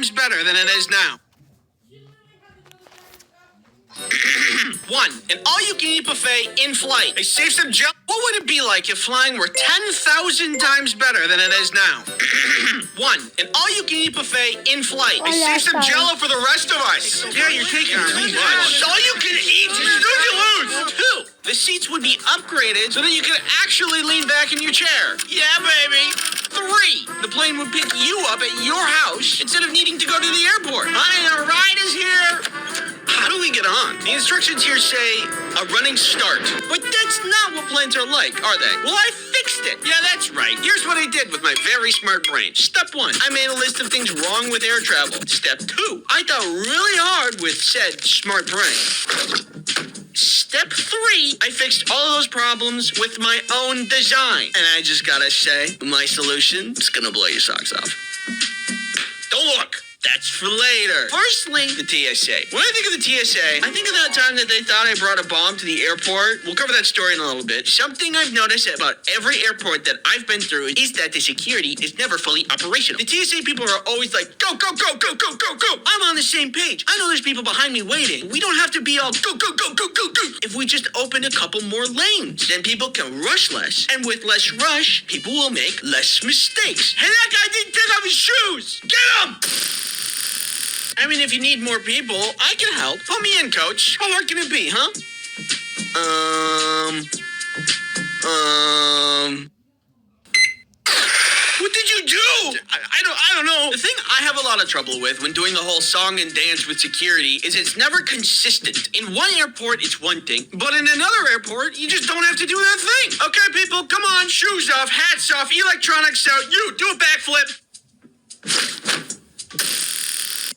times better than it is now. 1. An all-you-can-eat buffet in flight. I saved some jello. What would it be like if flying were 10,000 times better than it is now? 1. An all-you-can-eat buffet in flight. I saved some jello for the rest of us. Yeah, you're taking too much. All-you-can-eat. Snooze you lose. 2. The seats would be upgraded so that you could actually lean back in your chair. Yeah, baby. 3. The plane would pick you up at your house instead of needing to go to the airport. Honey, the ride is here. How do we get on? The instructions here say a running start. But that's not what planes are like, are they? Well, I fixed it. Yeah, that's right. Here's what I did with my very smart brain. Step 1, I made a list of things wrong with air travel. Step 2, I thought really hard with said smart brain. Step 3, I fixed all of those problems with my own design. And I just gotta say, my solution is gonna blow your socks off. Don't look. That's for later. Firstly, the TSA. When I think of the TSA, I think of that time that they thought I brought a bomb to the airport. We'll cover that story in a little bit. Something I've noticed about every airport that I've been through is that the security is never fully operational. The TSA people are always like, go, go, go, go, go, go, go. I'm on the same page. I know there's people behind me waiting. We don't have to be all go, go, go, go, go, go. If we just open a couple more lanes, then people can rush less. And with less rush, people will make less mistakes. Hey, that guy didn't take off his shoes. Get him! I mean, if you need more people, I can help. Put me in, coach. How hard can it be, huh? What did you do? I don't know. The thing I have a lot of trouble with when doing the whole song and dance with security is it's never consistent. In one airport, it's one thing, but in another airport, you just don't have to do that thing. Okay, people, come on. Shoes off, hats off, electronics out. You, do a backflip.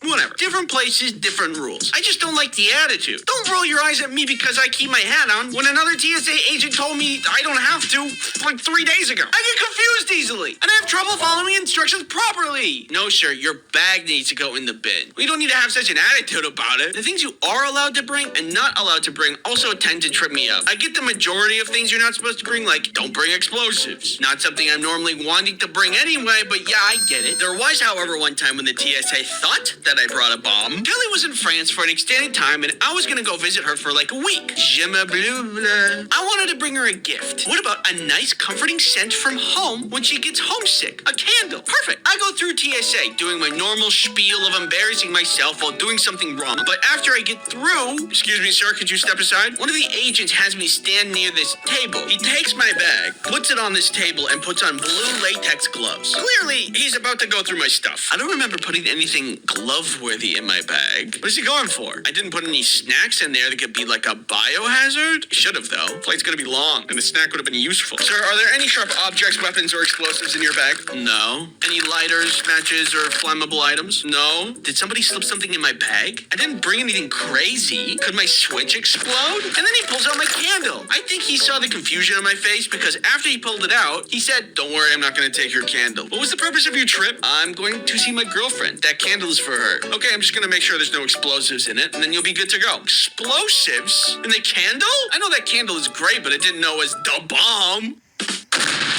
Whatever. Different places, different rules. I just don't like the attitude. Don't roll your eyes at me because I keep my hat on when another TSA agent told me I don't have to like 3 days ago. I get confused easily, and I have trouble following instructions properly. No, sir, your bag needs to go in the bin. We don't need to have such an attitude about it. The things you are allowed to bring and not allowed to bring also tend to trip me up. I get the majority of things you're not supposed to bring, like don't bring explosives. Not something I'm normally wanting to bring anyway, but yeah, I get it. There was, however, one time when the TSA thought that I brought a bomb. Kelly was in France for an extended time, and I was gonna go visit her for like a week. Je me bleu bleu. I wanted to bring her a gift. What about a nice, comforting scent from home when she gets homesick? A candle. Perfect. I go through TSA, doing my normal spiel of embarrassing myself while doing something wrong. But after I get through, excuse me, sir, could you step aside? One of the agents has me stand near this table. He takes my bag, puts it on this table, and puts on blue latex gloves. Clearly, he's about to go through my stuff. I don't remember putting anything glove-worthy in my bag. What is he going for? I didn't put any snacks in there that could be like a biohazard. Should have, though. Flight's gonna be long, and the snack would have been useful. Sir, are there any sharp objects, weapons, or explosives in your bag? No. Any lighters, matches, or flammable items? No. Did somebody slip something in my bag? I didn't bring anything crazy. Could my switch explode? And then he pulls out my candle. I think he saw the confusion on my face because after he pulled it out, he said, don't worry, I'm not gonna take your candle. What was the purpose of your trip? I'm going to see my girlfriend. That candle is for her. Okay, I'm just gonna make sure there's no explosives in it, and then you'll be good to go. Explosives? In the candle? I know that candle is great, but I didn't know it was the bomb.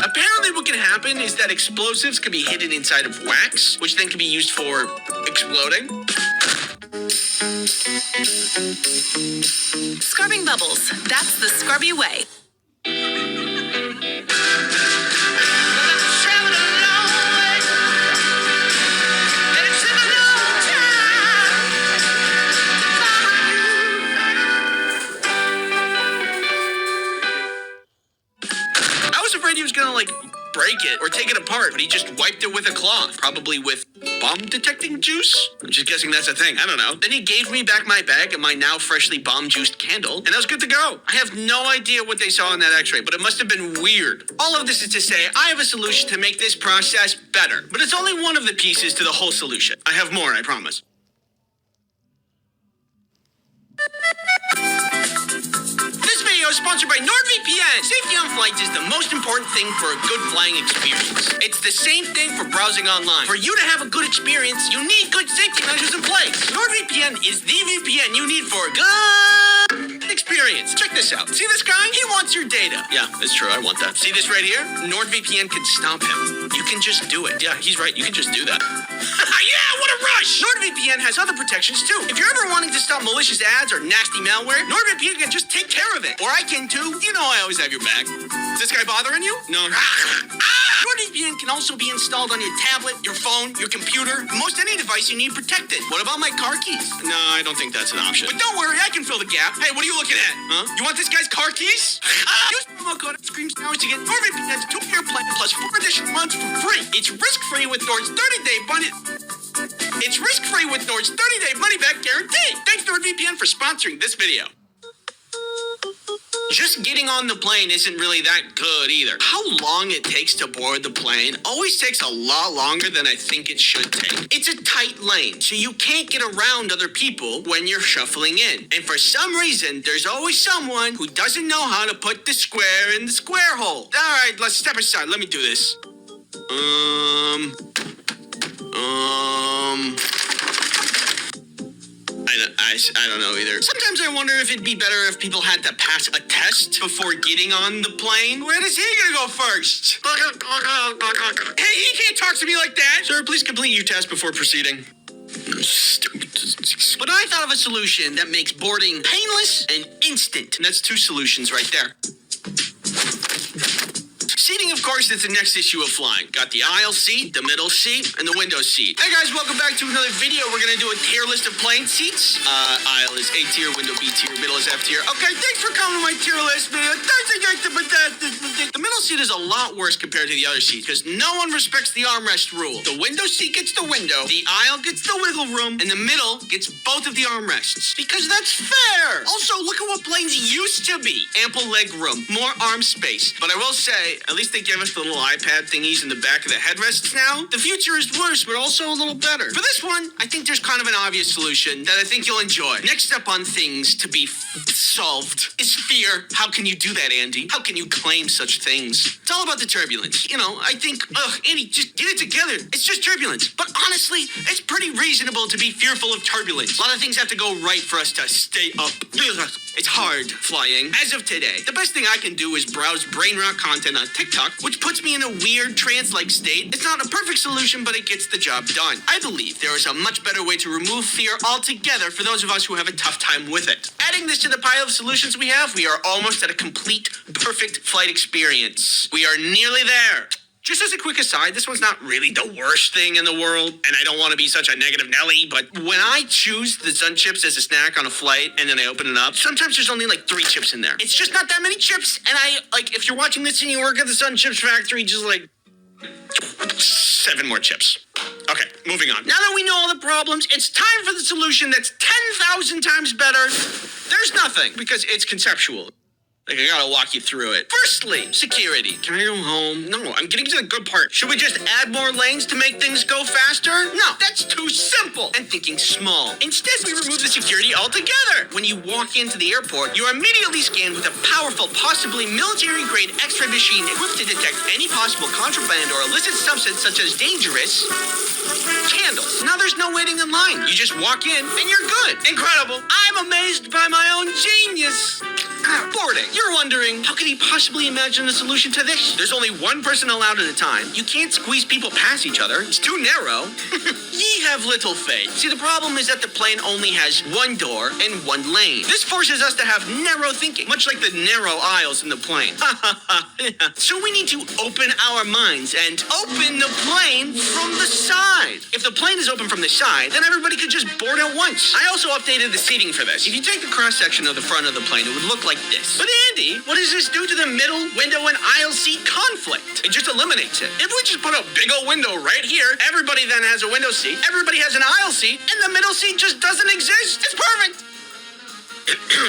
Apparently what can happen is that explosives can be hidden inside of wax, which then can be used for exploding. Scrubbing bubbles. That's the scrubby way. He was gonna like break it or take it apart, but he just wiped it with a cloth, probably with bomb detecting juice. I'm just guessing that's a thing. I don't know. Then he gave me back my bag and my now freshly bomb juiced candle, and I was good to go. I have no idea what they saw in that x-ray, but it must have been weird. All of this is to say, I have a solution to make this process better, but it's only one of the pieces to the whole solution. I have more, I promise. This video is sponsored by NordVPN. Safety on flights is the most important thing for a good flying experience. It's the same thing for browsing online. For you to have a good experience, you need good safety measures in place. NordVPN is the VPN you need for a good experience. Check this out. See this guy? He wants your data. Yeah, that's true. I want that. See this right here? NordVPN can stop him. You can just do it. Yeah, he's right. You can just do that. Yeah, what a right! gosh! NordVPN has other protections too. If you're ever wanting to stop malicious ads or nasty malware, NordVPN can just take care of it. Or I can too. You know I always have your back. Is this guy bothering you? No. NordVPN can also be installed on your tablet, your phone, your computer, most any device you need protected. What about my car keys? No, I don't think that's an option. But don't worry, I can fill the gap. Hey, what are you looking at? Huh? You want this guy's car keys? Use promo code ScreamStars to get NordVPN's 2-year plan plus 4 additional months for free. It's risk-free with Nord's 30-day money. It's risk-free with Nord's 30-day money-back guarantee. Thanks NordVPN for sponsoring this video. Just getting on the plane isn't really that good either. How long it takes to board the plane always takes a lot longer than I think it should take. It's a tight lane, so you can't get around other people when you're shuffling in. And for some reason, there's always someone who doesn't know how to put the square in the square hole. All right, let's step aside. Let me do this. I don't know either. Sometimes I wonder if it'd be better if people had to pass a test before getting on the plane. Where is he gonna go first? Hey, he can't talk to me like that. Sir, please complete your test before proceeding. Stupid. But I thought of a solution that makes boarding painless and instant. And that's 2 solutions right there. Seating, of course, is the next issue of flying. Got the aisle seat, the middle seat, and the window seat. Hey guys, welcome back to another video. We're gonna do a tier list of plane seats. Aisle is A tier, window B tier, middle is F tier. Okay, thanks for coming to my tier list video. The middle seat is a lot worse compared to the other seats because no one respects the armrest rule. The window seat gets the window, the aisle gets the wiggle room, and the middle gets both of the armrests. Because that's fair. Also, look at what planes used to be. Ample leg room, more arm space. But I will say, at least they give us the little iPad thingies in the back of the headrests now. The future is worse, but also a little better. For this one, I think there's kind of an obvious solution that I think you'll enjoy. Next up on things to be solved is fear. How can you do that, Andy? How can you claim such things? It's all about the turbulence. You know, I think, Andy, just get it together. It's just turbulence. But honestly, it's pretty reasonable to be fearful of turbulence. A lot of things have to go right for us to stay up. It's hard flying. As of today, the best thing I can do is browse brain rot content on TikTok, which puts me in a weird trance-like state. It's not a perfect solution, but it gets the job done. I believe there is a much better way to remove fear altogether for those of us who have a tough time with it. Adding this to the pile of solutions we have, we are almost at a complete, perfect flight experience. We are nearly there. Just as a quick aside, this one's not really the worst thing in the world, and I don't want to be such a negative Nelly, but when I choose the Sun Chips as a snack on a flight and then I open it up, sometimes there's only like 3 chips in there. It's just not that many chips, and if you're watching this and you work at the Sun Chips factory, just 7 more chips. Okay, moving on. Now that we know all the problems, it's time for the solution that's 10,000 times better. There's nothing, because it's conceptual. I gotta walk you through it. Firstly, security. Can I go home? No, I'm getting to the good part. Should we just add more lanes to make things go faster? No, that's too simple. And thinking small. Instead, we remove the security altogether. When you walk into the airport, you are immediately scanned with a powerful, possibly military-grade X-ray machine equipped to detect any possible contraband or illicit substance such as dangerous candles. Now there's no waiting in line. You just walk in and you're good. Incredible. I'm amazed by my own genius. Boarding. You're wondering, how could he possibly imagine a solution to this? There's only one person allowed at a time. You can't squeeze people past each other. It's too narrow. Ye have little faith. See, the problem is that the plane only has 1 door and 1 lane. This forces us to have narrow thinking, much like the narrow aisles in the plane. So we need to open our minds and open the plane from the side. If the plane is open from the side, then everybody could just board at once. I also updated the seating for this. If you take the cross-section of the front of the plane, it would look like this. But Andy, what does this do to the middle, window, and aisle seat conflict? It just eliminates it. If we just put a big old window right here, everybody then has a window seat, everybody has an aisle seat, and the middle seat just doesn't exist. It's perfect.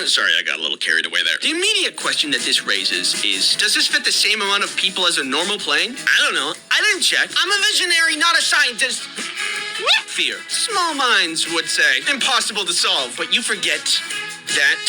Sorry, I got a little carried away there. The immediate question that this raises is, does this fit the same amount of people as a normal plane? I don't know. I didn't check. I'm a visionary, not a scientist. Fear. Small minds would say. Impossible to solve, but you forget that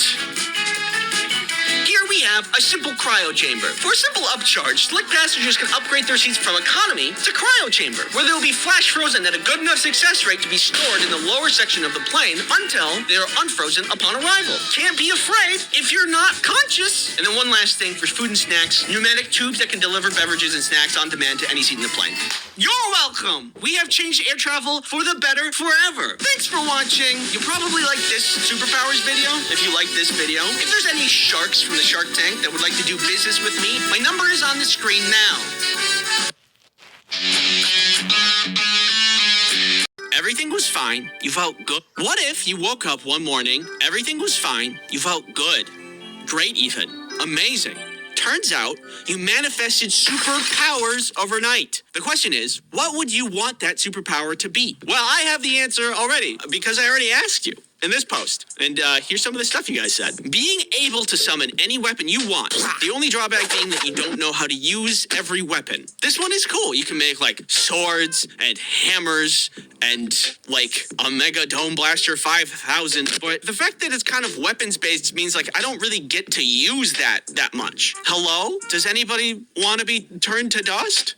here we we have a simple cryo chamber. For a simple upcharge, select passengers can upgrade their seats from economy to cryo chamber, where they will be flash frozen at a good enough success rate to be stored in the lower section of the plane until they are unfrozen upon arrival. Can't be afraid if you're not conscious. And then one last thing for food and snacks, pneumatic tubes that can deliver beverages and snacks on demand to any seat in the plane. You're welcome! We have changed air travel for the better forever. Thanks for watching. You'll probably like this superpowers video if you like this video. If there's any sharks from the Shark Tank that would like to do business with me, my number is on the screen now. Everything was fine. You felt good. What if you woke up one morning, everything was fine, you felt good. Great even. Amazing. Turns out you manifested superpowers overnight. The question is, what would you want that superpower to be? Well, I have the answer already because I already asked you in this post. And here's some of the stuff you guys said. Being able to summon any weapon you want. The only drawback being that you don't know how to use every weapon. This one is cool. You can make like swords and hammers and like a Mega Dome Blaster 5000. But the fact that it's kind of weapons based means like I don't really get to use that much. Hello? Does anybody want to be turned to dust?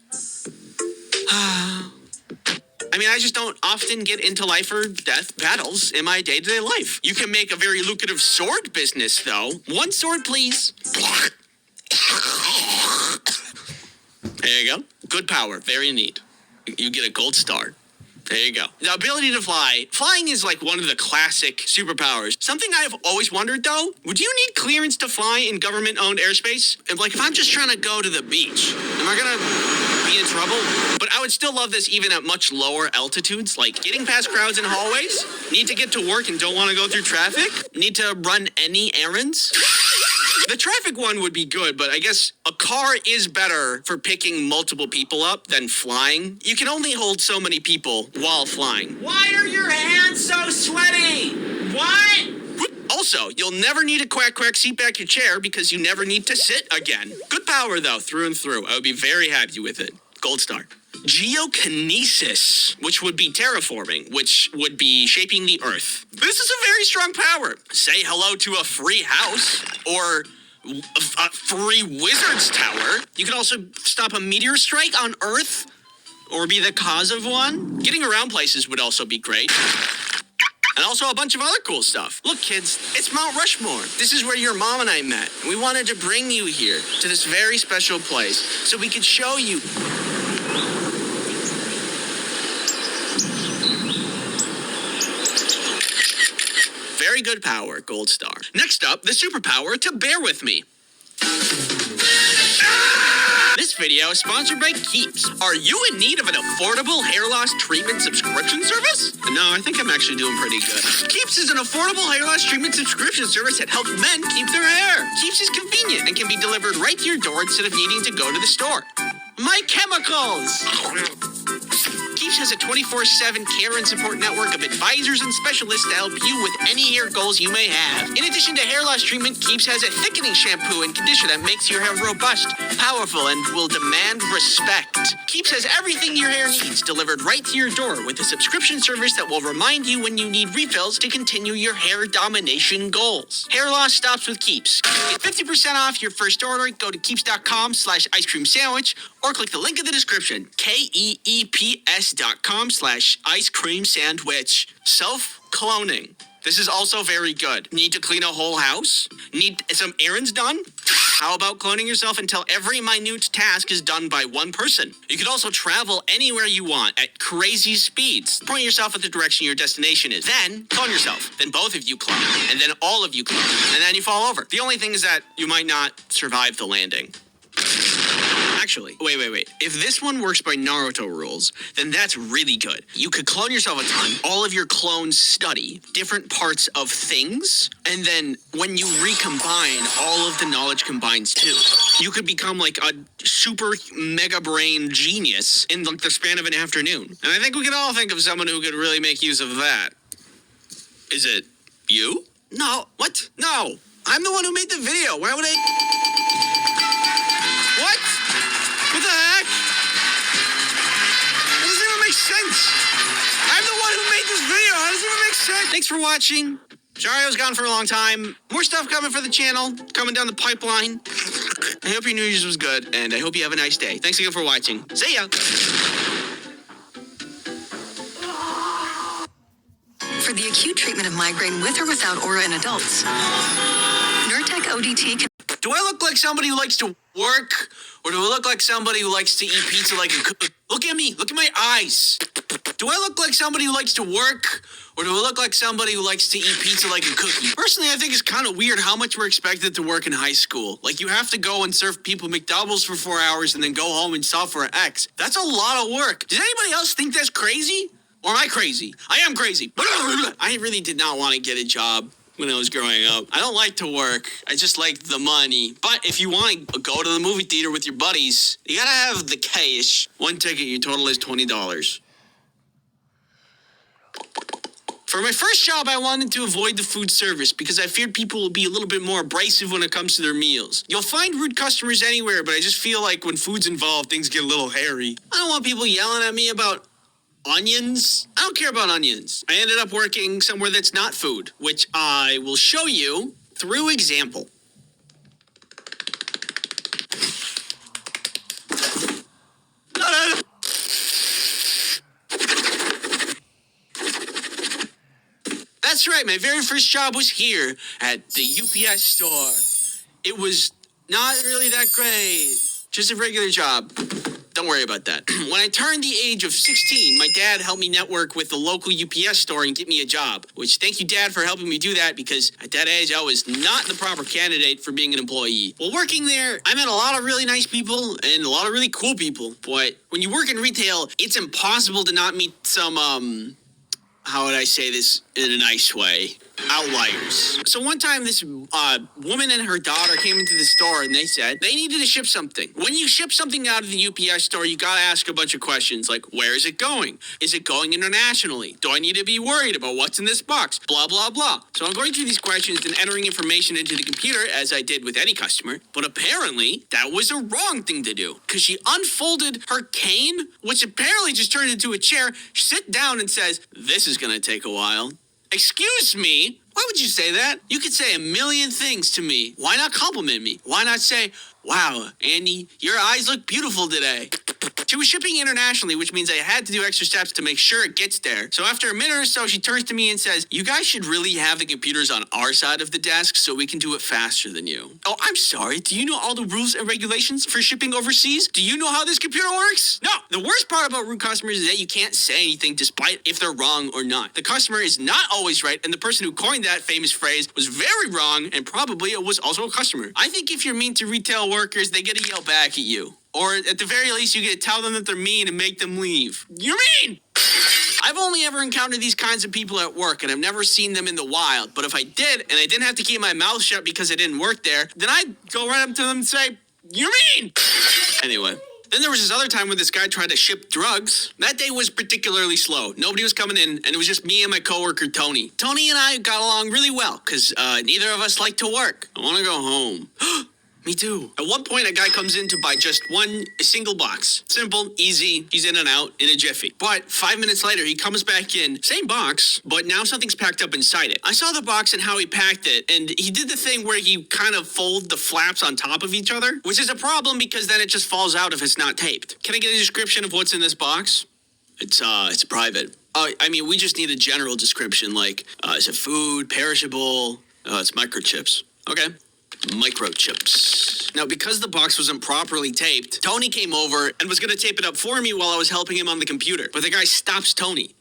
I mean, I just don't often get into life or death battles in my day-to-day life. You can make a very lucrative sword business, though. One sword, please. There you go. Good power. Very neat. You get a gold star. There you go. The ability to fly. Flying is like one of the classic superpowers. Something I've always wondered, though, would you need clearance to fly in government-owned airspace? If I'm just trying to go to the beach, am I gonna be in trouble? But I would still love this even at much lower altitudes, like getting past crowds in hallways, need to get to work and don't want to go through traffic, need to run any errands. The traffic one would be good, but I guess a car is better for picking multiple people up than flying. You can only hold so many people while flying. Why are your hands so sweaty? What? Also, you'll never need to quack seat back your chair because you never need to sit again. Good power, though, through and through. I would be very happy with it. Gold star. Geokinesis, which would be terraforming, which would be shaping the earth. This is a very strong power. Say hello to a free house or a free wizard's tower. You could also stop a meteor strike on Earth or be the cause of one. Getting around places would also be great. And also a bunch of other cool stuff. Look, kids, it's Mount Rushmore. This is where your mom and I met. We wanted to bring you here to this very special place so we could show you. Very good power, gold star. Next up, the superpower to bear with me. This video is sponsored by Keeps. Are you in need of an affordable hair loss treatment subscription service? No, I think I'm actually doing pretty good. Keeps is an affordable hair loss treatment subscription service that helps men keep their hair. Keeps is convenient and can be delivered right to your door instead of needing to go to the store. My chemicals! Keeps has a 24/7 care and support network of advisors and specialists to help you with any hair goals you may have. In addition to hair loss treatment, Keeps has a thickening shampoo and conditioner that makes your hair robust, powerful, and will demand respect. Keeps has everything your hair needs delivered right to your door with a subscription service that will remind you when you need refills to continue your hair domination goals. Hair loss stops with Keeps. Get 50% off your first order. Go to keeps.com/ice cream sandwich or click the link in the description. KEEPS.com/ice cream sandwich. Self-cloning. This is also very good. Need to clean a whole house? Need some errands done? How about cloning yourself until every minute task is done by one person? You could also travel anywhere you want at crazy speeds. Point yourself at the direction your destination is. Then clone yourself. Then both of you clone. And then all of you clone. And then you fall over. The only thing is that you might not survive the landing. Actually, wait. If this one works by Naruto rules, then that's really good. You could clone yourself a ton. All of your clones study different parts of things. And then when you recombine, all of the knowledge combines too. You could become like a super mega brain genius in like the span of an afternoon. And I think we can all think of someone who could really make use of that. Is it you? No. What? No. I'm the one who made the video. Why would I... What? What the heck? That doesn't even make sense. I'm the one who made this video. How does it even make sense? Thanks for watching. Sorry I was gone for a long time. More stuff coming for the channel, coming down the pipeline. I hope your New Year's was good, and I hope you have a nice day. Thanks again for watching. See ya! For the acute treatment of migraine with or without aura in adults, Nurtec ODT can... Do I look like somebody who likes to work, or do I look like somebody who likes to eat pizza like a cook? Look at me. Look at my eyes. Do I look like somebody who likes to work, or do I look like somebody who likes to eat pizza like a cookie? Personally, I think it's kind of weird how much we're expected to work in high school. Like, you have to go and serve people McDoubles for 4 hours and then go home and solve for an X. That's a lot of work. Does anybody else think that's crazy? Or am I crazy? I am crazy. I really did not want to get a job when I was growing up. I don't like to work. I just like the money. But if you want to go to the movie theater with your buddies, you gotta have the cash. One ticket, your total is $20. For my first job, I wanted to avoid the food service because I feared people will be a little bit more abrasive when it comes to their meals. You'll find rude customers anywhere, but I just feel like when food's involved, things get a little hairy. I don't want people yelling at me about onions. I don't care about onions. I ended up working somewhere that's not food, which I will show you through example. That's right, my very first job was here at the UPS store. It was not really that great, just a regular job. Don't worry about that. When I turned the age of 16, my dad helped me network with the local UPS store and get me a job, which thank you, Dad, for helping me do that because at that age, I was not the proper candidate for being an employee. While working there, I met a lot of really nice people and a lot of really cool people. But when you work in retail, it's impossible to not meet some, how would I say this in a nice way? Outliers. So one time this woman and her daughter came into the store and they said they needed to ship something. When you ship something out of the UPS store, you gotta ask a bunch of questions like, where is it going? Is it going internationally? Do I need to be worried about what's in this box? Blah, blah, blah. So I'm going through these questions and entering information into the computer as I did with any customer. But apparently that was a wrong thing to do because she unfolded her cane, which apparently just turned into a chair, sit down and says, this is gonna take a while. Excuse me? Why would you say that? You could say a million things to me. Why not compliment me? Why not say, wow, Andy, your eyes look beautiful today? She was shipping internationally, which means I had to do extra steps to make sure it gets there. So after a minute or so, she turns to me and says, you guys should really have the computers on our side of the desk so we can do it faster than you. Oh, I'm sorry. Do you know all the rules and regulations for shipping overseas? Do you know how this computer works? No. The worst part about rude customers is that you can't say anything despite if they're wrong or not. The customer is not always right, and the person who coined that famous phrase was very wrong, and probably it was also a customer. I think if you're mean to retail workers, they get to yell back at you. Or at the very least, you get to tell them that they're mean and make them leave. You're mean! I've only ever encountered these kinds of people at work, and I've never seen them in the wild. But if I did, and I didn't have to keep my mouth shut because I didn't work there, then I'd go right up to them and say, you're mean! Anyway. Then there was this other time when this guy tried to ship drugs. That day was particularly slow. Nobody was coming in, and it was just me and my coworker, Tony. Tony and I got along really well, because neither of us like to work. I want to go home. Me too. At one point, a guy comes in to buy just one single box. Simple, easy, he's in and out in a jiffy. But 5 minutes later, he comes back in, same box, but now something's packed up inside it. I saw the box and how he packed it, and he did the thing where he kind of fold the flaps on top of each other, which is a problem because then it just falls out if it's not taped. Can I get a description of what's in this box? It's private. I mean, we just need a general description, like, is it food, perishable? It's microchips. Okay. Microchips. Now, because the box wasn't properly taped, Tony came over and was going to tape it up for me while I was helping him on the computer. But the guy stops Tony.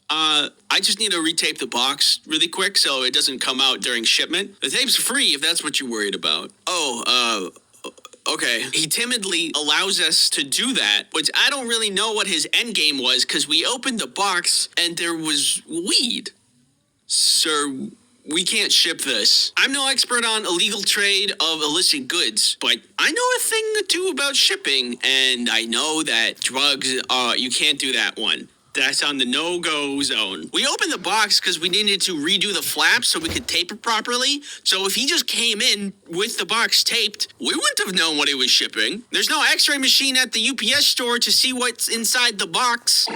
I just need to retape the box really quick so it doesn't come out during shipment. The tape's free if that's what you're worried about. Okay. He timidly allows us to do that, which I don't really know what his end game was because we opened the box and there was weed. Sir, we can't ship this. I'm no expert on illegal trade of illicit goods, but I know a thing or two about shipping, and I know that drugs, you can't do that one. That's on the no-go zone. We opened the box because we needed to redo the flaps so we could tape it properly. So if he just came in with the box taped, we wouldn't have known what he was shipping. There's no x-ray machine at the UPS store to see what's inside the box.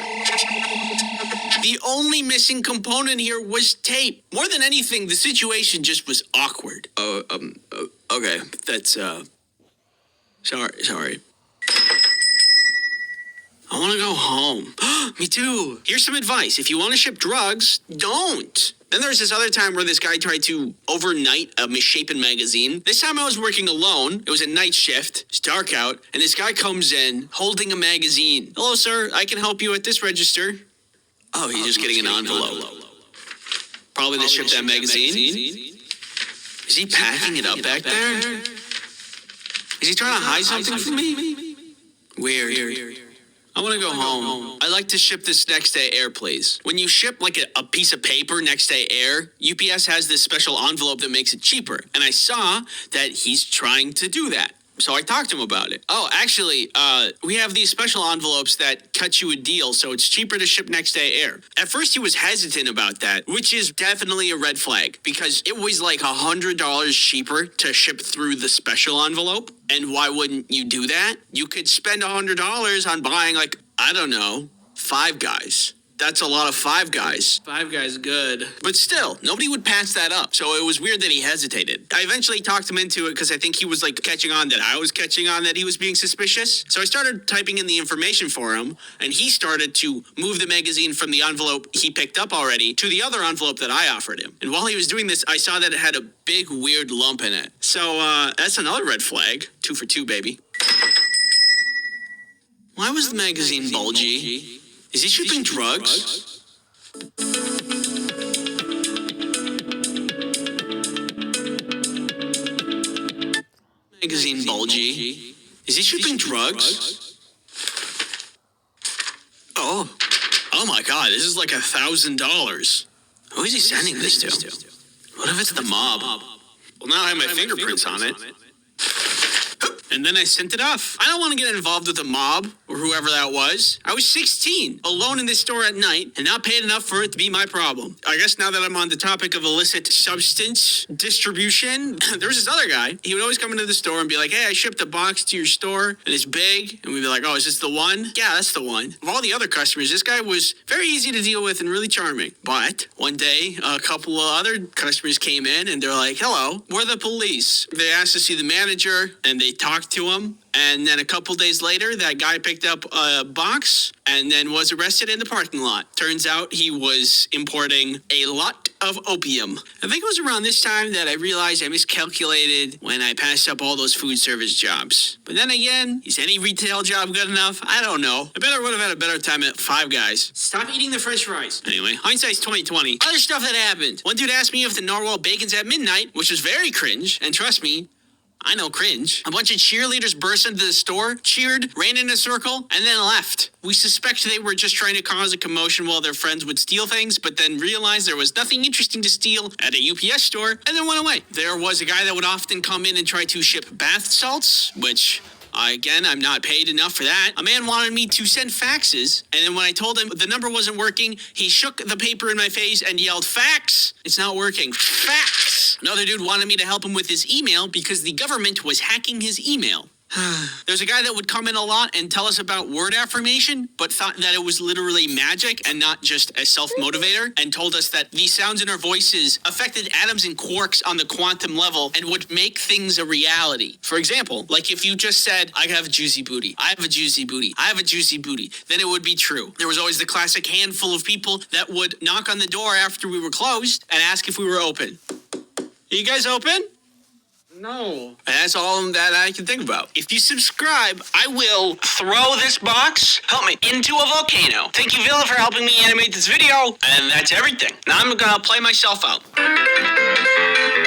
The only missing component here was tape. More than anything, the situation just was awkward. Okay, that's, sorry. I want to go home. Me too. Here's some advice. If you want to ship drugs, don't. Then there's this other time where this guy tried to overnight a misshapen magazine. This time I was working alone. It was a night shift. It's dark out. And this guy comes in holding a magazine. Hello, sir. I can help you at this register. Oh, he's just getting an envelope. Probably they shipped that magazine. Is he packing it up back there? Is he trying to hide something from me? Weird. I want to go home. I'd like to ship this next day air, please. When you ship like a piece of paper next day air, UPS has this special envelope that makes it cheaper. And I saw that he's trying to do that. So I talked to him about it. Oh, actually, we have these special envelopes that cut you a deal, so it's cheaper to ship next day air. At first, he was hesitant about that, which is definitely a red flag because it was like $100 cheaper to ship through the special envelope. And why wouldn't you do that? You could spend $100 on buying, like, I don't know, Five Guys. That's a lot of Five Guys. Five Guys good. But still, nobody would pass that up. So it was weird that he hesitated. I eventually talked him into it because I think he was like catching on that I was catching on that he was being suspicious. So I started typing in the information for him and he started to move the magazine from the envelope he picked up already to the other envelope that I offered him. And while he was doing this, I saw that it had a big weird lump in it. So that's another red flag. 2 for 2, baby. Why was the magazine bulgy? Is he shipping drugs? Magazine bulgy. Is he shipping drugs? Oh my God! This is like $1,000. Who is he sending this to? What if it's the mob? Well, now I have my fingerprints on it. And then I sent it off. I don't want to get involved with the mob or whoever that was. I was 16, alone in this store at night, and not paid enough for it to be my problem. I guess now that I'm on the topic of illicit substance distribution, there was this other guy. He would always come into the store and be like, hey, I shipped a box to your store, and it's big. And we'd be like, oh, is this the one? Yeah, that's the one. Of all the other customers, this guy was very easy to deal with and really charming. But one day, a couple of other customers came in, and they're like, hello, we're the police. They asked to see the manager, and they talked to him. And then a couple days later, that guy picked up a box and then was arrested in the parking lot. Turns out he was importing a lot of opium. I think it was around this time that I realized I miscalculated when I passed up all those food service jobs. But then again, is any retail job good enough? I don't know. I bet I would have had a better time at Five Guys. Stop eating the french fries. Anyway, hindsight's 20/20. Other stuff that happened. One dude asked me if the narwhal bacon's at midnight, which was very cringe. And trust me, I know cringe. A bunch of cheerleaders burst into the store, cheered, ran in a circle, and then left. We suspect they were just trying to cause a commotion while their friends would steal things, but then realized there was nothing interesting to steal at a UPS store, and then went away. There was a guy that would often come in and try to ship bath salts, which... Again, I'm not paid enough for that. A man wanted me to send faxes, and then when I told him the number wasn't working, he shook the paper in my face and yelled, fax! It's not working. Fax! Another dude wanted me to help him with his email because the government was hacking his email. There's a guy that would come in a lot and tell us about word affirmation, but thought that it was literally magic and not just a self-motivator, and told us that the sounds in our voices affected atoms and quarks on the quantum level and would make things a reality. For example, like if you just said, I have a juicy booty, I have a juicy booty, I have a juicy booty, then it would be true. There was always the classic handful of people that would knock on the door after we were closed and ask if we were open. Are you guys open? No. And that's all that I can think about. If you subscribe, I will throw this box, help me, into a volcano. Thank you, Villa, for helping me animate this video. And that's everything. Now I'm gonna play myself out.